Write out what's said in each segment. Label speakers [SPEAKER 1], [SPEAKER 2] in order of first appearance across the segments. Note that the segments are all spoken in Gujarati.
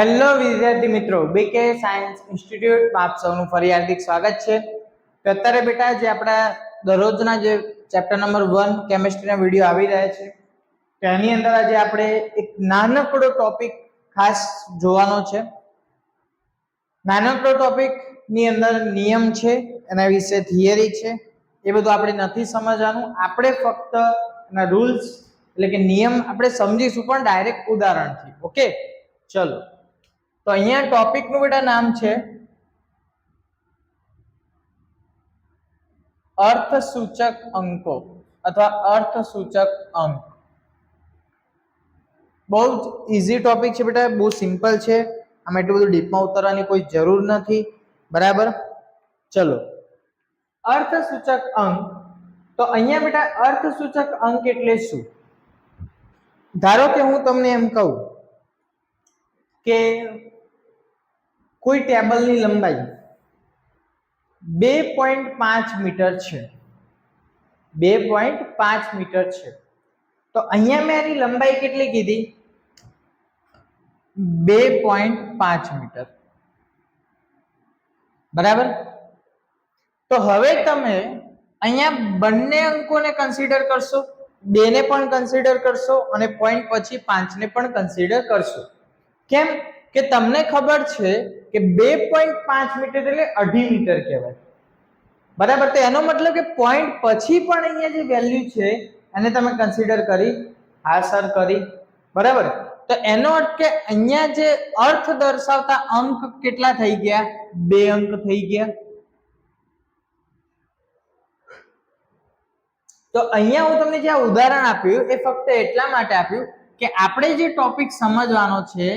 [SPEAKER 1] હેલો વિદ્યાર્થી મિત્રો, બીકે સાયન્સ ઇન્સ્ટિટ્યૂટમાં આપ સૌનું ફરી હાર્દિક સ્વાગત છે. તો અત્યારે બેટા જે આપણા દરરોજના જે ચેપ્ટર નંબર 1 કેમિસ્ટ્રીના વિડીયો આવી રહ્યા છે તેની અંદર આજે આપણે એક નાનકડો ટોપિક ખાસ જોવાનો છે. નાનકડો ટોપિકની અંદર નિયમ છે, એના વિશે થિયરી છે, એ બધું આપણે નથી સમજવાનું. આપણે ફક્ત એના રૂલ્સ એટલે કે નિયમ આપણે સમજીશું, પણ ડાયરેક્ટ ઉદાહરણથી. ઓકે, ચલો. તો અહીંયા ટોપિકનું બેટા નામ છે અર્થસૂચક અંકો અથવા અર્થસૂચક અંક. બહુ જ ઈઝી ટોપિક છે બેટા, બહુ સિમ્પલ છે. આમાં એટલું બધું ડીપમાં ઉતરવાની કોઈ જરૂર નથી, બરાબર? ચલો, અર્થસૂચક અંક. તો અહીંયા બેટા અર્થસૂચક અંક એટલે શું? ધારો કે હું તમને એમ કહું કે કોઈ ટેબલની લંબાઈ 2.5 મીટર છે, 2.5 મીટર છે. તો અહીંયા મેં એની લંબાઈ કેટલી કીધી? 2.5 મીટર, બરાબર? તો હવે તમે અહીંયા બંને અંકોને કન્સિડર કરશો, 2 ને પણ કન્સિડર કરશો અને પોઈન્ટ પછી 5 ને પણ કન્સિડર કરશો. કેમ કે તમને ખબર છે કે 2.5 મીટર એટલે 2.5 મીટર કહેવાય, બરાબર? તો એનો મતલબ કે પોઈન્ટ પછી પણ અહીંયા જે વેલ્યુ છે એને તમે કન્સિડર કરી. હા સર, કરી. બરાબર? તો એનો અર્થ કે અહીંયા જે અર્થ દર્શાવતા અંક કેટલા થઈ ગયા? 2 અંક થઈ ગયા. તો અહીંયા હું તમને જે ઉદાહરણ આપ્યું એ ફક્ત એટલા માટે આપ્યું કે આપણે જે ટોપિક સમજવાનો છે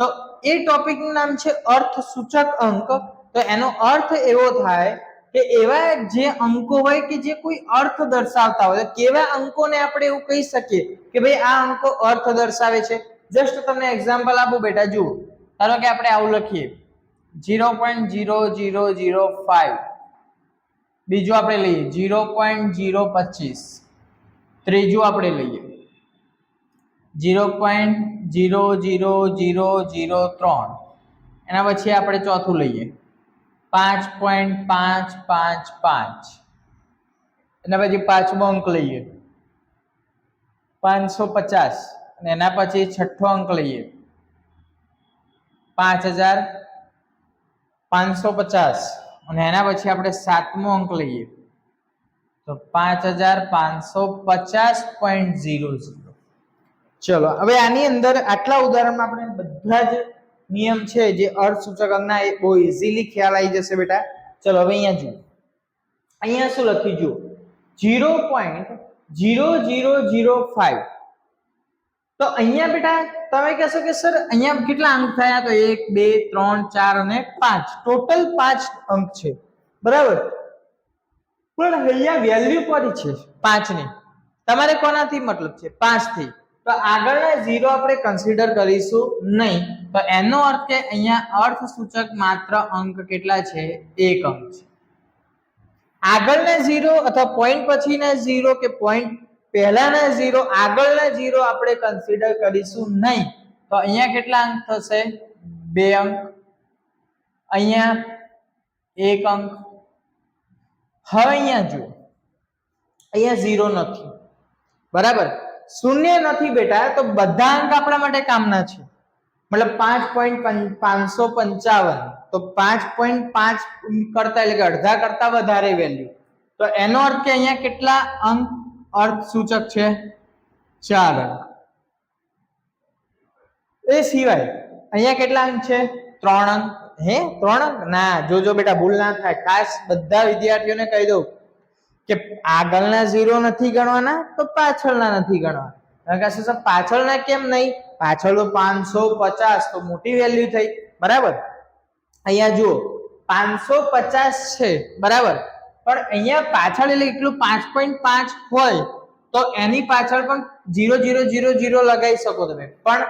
[SPEAKER 1] તો એ ટોપિકનું નામ છે અર્થસૂચક અંક. તો એનો અર્થ એવો થાય કે એવા જે અંકો હોય કે જે કોઈ અર્થ દર્શાવતા હોય. કેવા અંકોને આપણે એવું કહી શકીએ કે ભાઈ આ અંકો અર્થ દર્શાવે છે? જસ્ટ તમને એક્ઝામ્પલ આપું બેટા, જુઓ. ધારો કે આપણે આવું લખીએ 0.0005, બીજું આપણે લઈએ 0.025, ત્રીજું આપણે લઈએ 0.00003, એના પછી આપણે ચોથું લઈએ 5.555, એના પછી પાંચમો અંક લઈએ 550, અને એના પછી છઠ્ઠો અંક લઈએ 5550, અને એના પછી આપણે સાતમો અંક લઈએ તો 5550.00. ચલો, હવે આની અંદર આટલા ઉદાહરણમાં આપણે બધા જ નિયમ છે જે અર્થસૂચક અંકના એ બહુ ઇઝીલી ખ્યાલ આવી જશે બેટા. ચલો, હવે અહીંયા જુઓ. અહીંયા શું લખ્યું જુઓ, 0.0005. તો અહીંયા બેટા તમે કહેશો કે સર અહીંયા કેટલા અંક થયા? તો 1 2 3 4 અને 5, ટોટલ 5 અંક છે, બરાબર? પણ અહીંયા વેલ્યુ કોની છે? 5 ની. તમારે કોનાથી મતલબ છે? 5 થી. તો આગળના 0 આપણે કન્સિડર કરીશું નહીં. તો એનો અર્થ કે અહીંયા અર્થસૂચક માત્ર અંક કેટલા છે? 1 અંક છે. આગળના 0 અથવા પોઈન્ટ પછીના 0 કે પોઈન્ટ પહેલાના 0, આગળના 0 આપણે કન્સિડર કરીશું નહીં. તો અહીંયા કેટલા અંક થશે? 2 અંક. અહીંયા 1 અંક. હવે અહીંયા જુઓ, અહીંયા 0 નથી, બરાબર? શૂન્ય નથી બેટા, તો બધા અંક આપણા માટે કામના છે. મતલબ 5.555, તો 5.5 કરતા એટલે કે અડધા કરતા વધારે વેલ્યુ. તો એનો અર્થ કે અહીંયા કેટલા અંક અર્થસૂચક છે? 4 અંક. એ સિવાય અહીંયા કેટલા અંક છે? 3 અંક. હે, 3 અંક? ના, જોજો બેટા, ભૂલ ના થાય. ખાસ બધા વિદ્યાર્થીઓને કહી દઉં કે આગળના 0 નથી ગણવાના તો પાછળના નથી ગણવાના. સર પાછળના કેમ નહીં? પાછળ તો 550 તો મોટી વેલ્યુ થઈ, બરાબર? અહીંયા જુઓ 550 છે, બરાબર? પણ અહીંયા પાછળ એટલે એટલું 5.5 હોય તો એની પાછળ પણ 0000 લગાવી શકો તમે. પણ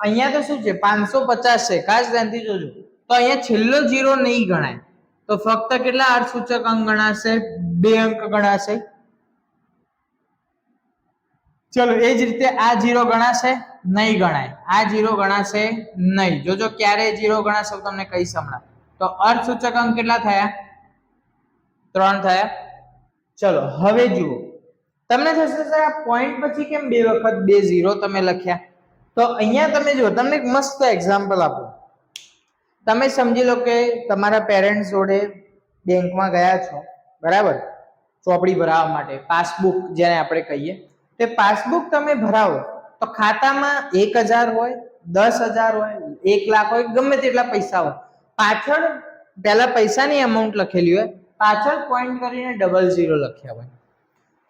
[SPEAKER 1] અહીંયા તો શું છે? 550 છે, ખાસ ધ્યાનથી જોજો. તો અહીંયા છેલ્લો 0 નહીં ગણાય. તો ફક્ત કેટલા અર્થસૂચક અંક ગણાશે? 2 અંક ગણાશે. ચલો, એ જ રીતે આ 0 ગણાશે. નહીં ગણાય, આ 0 ગણાશે નહીં. જોજો ક્યારે 0 ગણાશે હું તમને કહીશ હમણાં. તો અર્થ સૂચક અંક કેટલા થયા? 3 થયા. ચલો હવે જુઓ, તમને થશે સર આ પોઈન્ટ પછી કેમ બે વખત 2 0 તમે લખ્યા? તો અહીંયા તમે જુઓ, તમને એક મસ્ત એક્ઝામ્પલ આપું. તમે સમજી લો કે તમારા પેરેન્ટ્સ જોડે બેંકમાં ગયા છો, બરાબર, ચોપડી ભરાવવા માટે, પાસબુક જેને આપણે કહીએ. તે પાસબુક તમે ભરાવો તો ખાતામાં 1000 હોય, 10,000 હોય, 1 લાખ હોય, ગમે તેટલા પૈસા હોય, પાછળ પહેલા પૈસાની અમાઉન્ટ લખેલી હોય, પાછળ પોઈન્ટ કરીને 00 લખ્યા હોય.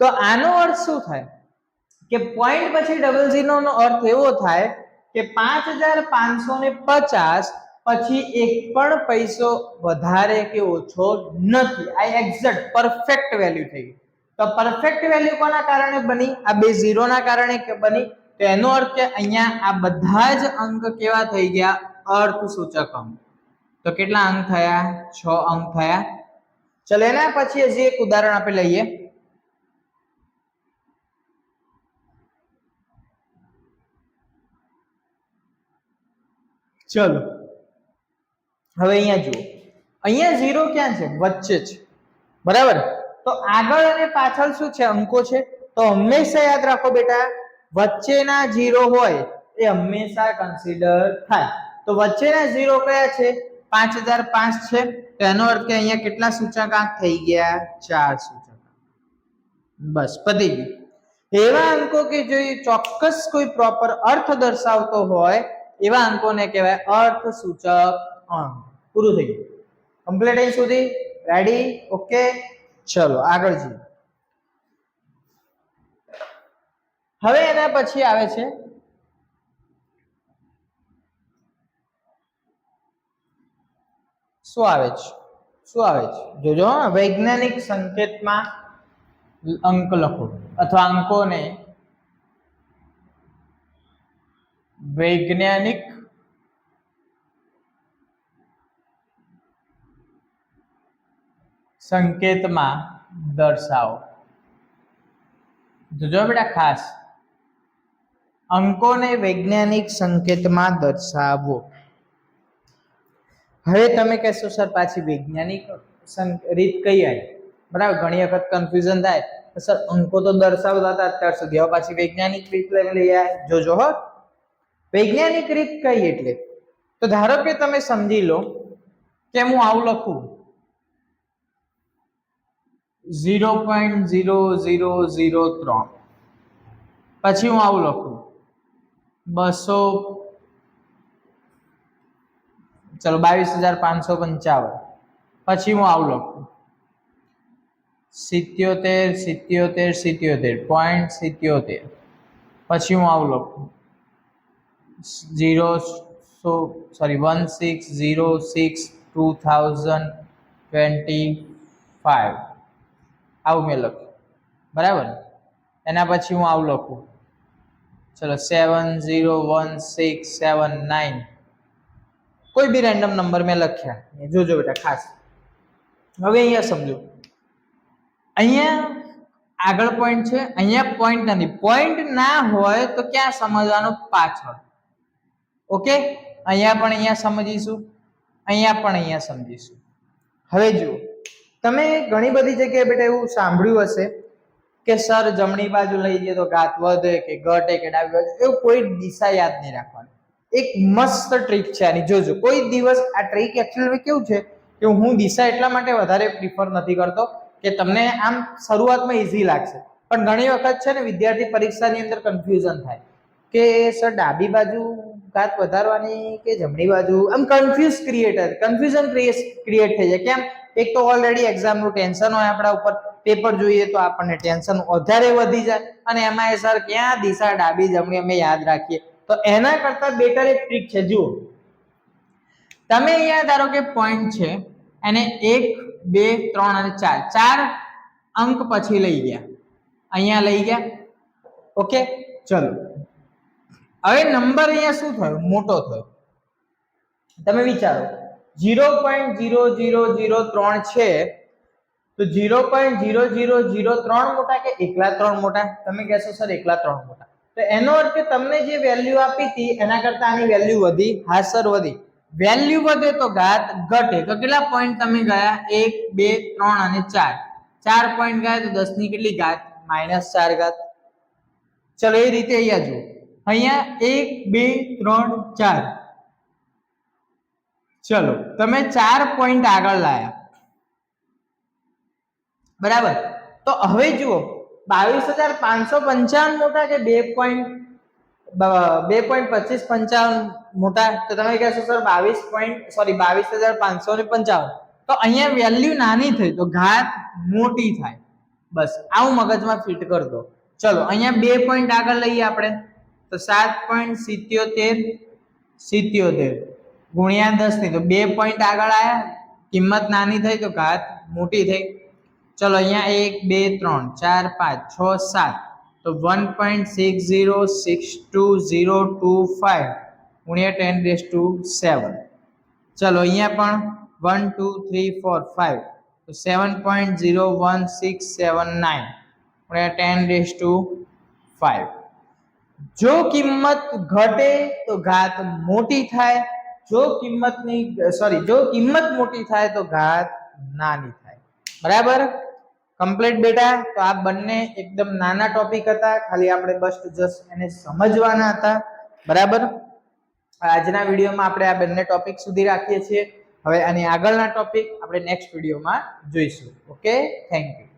[SPEAKER 1] તો આનો અર્થ શું થાય કે પોઈન્ટ પછી 00 નો અર્થ એવો થાય કે 5550 પછી એક પણ પૈસો વધારે કે ઓછો નથી. આ એક્ઝેક્ટ પરફેક્ટ વેલ્યુ થઈ ગઈ. તો પરફેક્ટ વેલ્યુ કોના કારણે બની? આ બે 0 ના કારણે કે બની. તો એનો અર્થ કે અહીંયા આ બધા જ અંક કેવા થઈ ગયા? અર્થ સૂચક અંક. તો કેટલા અંક થયા? 6 અંક થયા. ચલો એના પછી હજી એક ઉદાહરણ આપણે લઈએ. ચલો હવે અહીંયા જુઓ, અહીંયા 0 ક્યાં છે? વચ્ચે છે, બરાબર. તો આગળ અને પાછળ શું છે? અંકો છે. તો હંમેશા યાદ રાખો બેટા, વચ્ચેના 0 હોય એ હંમેશા કન્સિડર થાય. તો વચ્ચેના 0 કયા છે? 5005 છે. તો એનો અર્થ કે અહીંયા કેટલા સૂચકાંક થઈ ગયા? 4 સૂચકાંક. બસ પતી ગયું. એવા અંકો કે જો ચોક્કસ કોઈ પ્રોપર અર્થ દર્શાવતો હોય એવા અંકોને કહેવાય અર્થ સૂચક અંક. પૂરું થઈ ગયું. કમ્પ્લીટ અહીં સુધી? રેડી? ઓકે, ચલો આગળ જઈએ. હવે એના પછી આવે છે શું આવે છે? જોજો, વૈજ્ઞાનિક સંકેતમાં અંક લખો અથવા અંકોને વૈજ્ઞાનિક સંકેતમાં દર્શાવો. જોજો બેટા ખાસ, અંકોને વૈજ્ઞાનિક સંકેતમાં દર્શાવો. હવે તમે કહેશો સર પાછી વૈજ્ઞાનિક રીત કઈ આવી? બરાબર, ઘણી વખત કન્ફ્યુઝન થાય. સર અંકો તો દર્શાવતા હતા અત્યાર સુધી, હવે પાછી વૈજ્ઞાનિક રીત લઈ આવ્યા. જોજો હો, વૈજ્ઞાનિક રીત કઈ એટલે? તો ધારો કે તમે સમજી લો કે હું આવું લખું 0.0003, પછી હું આવું લખું 200, ચલો 22,555, પછી હું આવું લખું 77, 0.77, પછી હું આવું લખું 1606/2025, આવું મેં લખ્યું, બરાબર. એના પછી હું આવું લખું, ચલો 701679, કોઈ બી રેન્ડમ નંબર મેં લખ્યા. જોજો બેટા ખાસ. હવે અહીંયા સમજો, અહીંયા આગળ પોઈન્ટ છે, અહીંયા પોઈન્ટ નથી. પોઈન્ટ ના હોય તો ક્યાં સમજવાનું? પાછળ. ઓકે, અહીંયા પણ અહીંયા સમજીશું, અહીંયા પણ અહીંયા સમજીશું. હવે જુઓ, તમે ઘણી બધી જગ્યાએ બેટા એવું સાંભળ્યું હશે કે સર જમણી બાજુ લઈ જઈએ તો ઘાત વધે કે ઘટે કે ડાબી બાજુ, એવું કોઈ દિશા યાદ નહીં રાખવાની. એક મસ્ત ટ્રીક છે આની, જોજો. કોઈ દિવસ આ ટ્રીક એકચ્યુઅલી કેવું છે કે હું દિશા એટલા માટે વધારે પ્રિફર નથી કરતો કે તમને આમ શરૂઆતમાં ઈઝી લાગશે, પણ ઘણી વખત છે ને વિદ્યાર્થી પરીક્ષાની અંદર કન્ફ્યુઝન થાય કે સર ડાબી બાજુ ઘાત વધારવાની કે જમણી બાજુ, આમ કન્ફ્યુઝન ક્રિએટ થઈ જાય. કેમ? એક તો ઓલરેડી એક્ઝામનું ટેન્શન હોય આપણા ઉપર, પેપર જોઈએ તો આપણને ટેન્શન વધારે વધી જાય, અને એમાં સર ક્યાં દિશા ડાબી જમણી અમે યાદ રાખીએ. તો એના કરતા બેટર એક ટ્રીક છે. જુઓ, તમે અહીંયા ધારો કે પોઈન્ટ છે એને 1, 2, 3 અને 4 અંક પછી લઈ ગયા, અહીંયા લઈ ગયા. ઓકે, ચલો હવે નંબર અહીંયા શું થયો? મોટો થયો. તમે વિચારો 0.0003 છે તો 0.0003 મોટા કે એકલા 3 મોટા? તમે કહેશો સર એકલા 3 મોટા. તો એનો અર્થ કે તમને જે વેલ્યુ આપી હતી એના કરતા આની વેલ્યુ વધી. હા સર વધી. વેલ્યુ વધે તો ઘાત ઘટે. તો કેટલા પોઈન્ટ તમે ગયા? 1 2 3 અને 4. 4 પોઈન્ટ ગયા તો 10 ની કેટલી ઘાત? -4 ઘાત. ચલો એ રીતે અહીંયા જુઓ. અહીંયા 1 2 3 4. ચલો તમે 4 પોઈન્ટ આગળ લાયા, બરાબર. તો હવે જુઓ 22,555 મોટા કે 2.2555 મોટા? તો તમે કહેશો સર 22,555. તો અહીંયા વેલ્યુ નાની થઈ તો ઘાત મોટી થાય. બસ આવું મગજમાં ફિટ કરી દો. ચલો અહીંયા 2 પોઈન્ટ આગળ લઈએ આપણે, તો 7.77 ગુણ્યા 10 ની, તો 2 પોઈન્ટ આગળ આયા, કિંમત નાની થઈ તો ઘાત મોટી થઈ. ચલો અહીંયા 1 2 3 4 5 6 7, તો 1.60620025 ગુણ્યા 10⁻7. ચલો અહીંયા પણ 1 2 3 4 5, તો 7.01679 ગુણ્યા 10⁵. જો કિંમત ઘટે તો ઘાત મોટી થાય, જો કિંમત મોટી થાય તો ઘાત નાની થાય. બરાબર, કમ્પ્લીટ બેટા. તો આ બંને એકદમ નાના ટોપિક હતા, ખાલી આપણે જસ્ટ એને સમજવાના હતા. બરાબર, આજના વિડીયોમાં આપણે આ બંને ટોપિક સુધી રાખીએ છીએ. હવે આની આગળના ટોપિક આપણે નેક્સ્ટ વિડીયોમાં જોઈશું. Okay, thank you.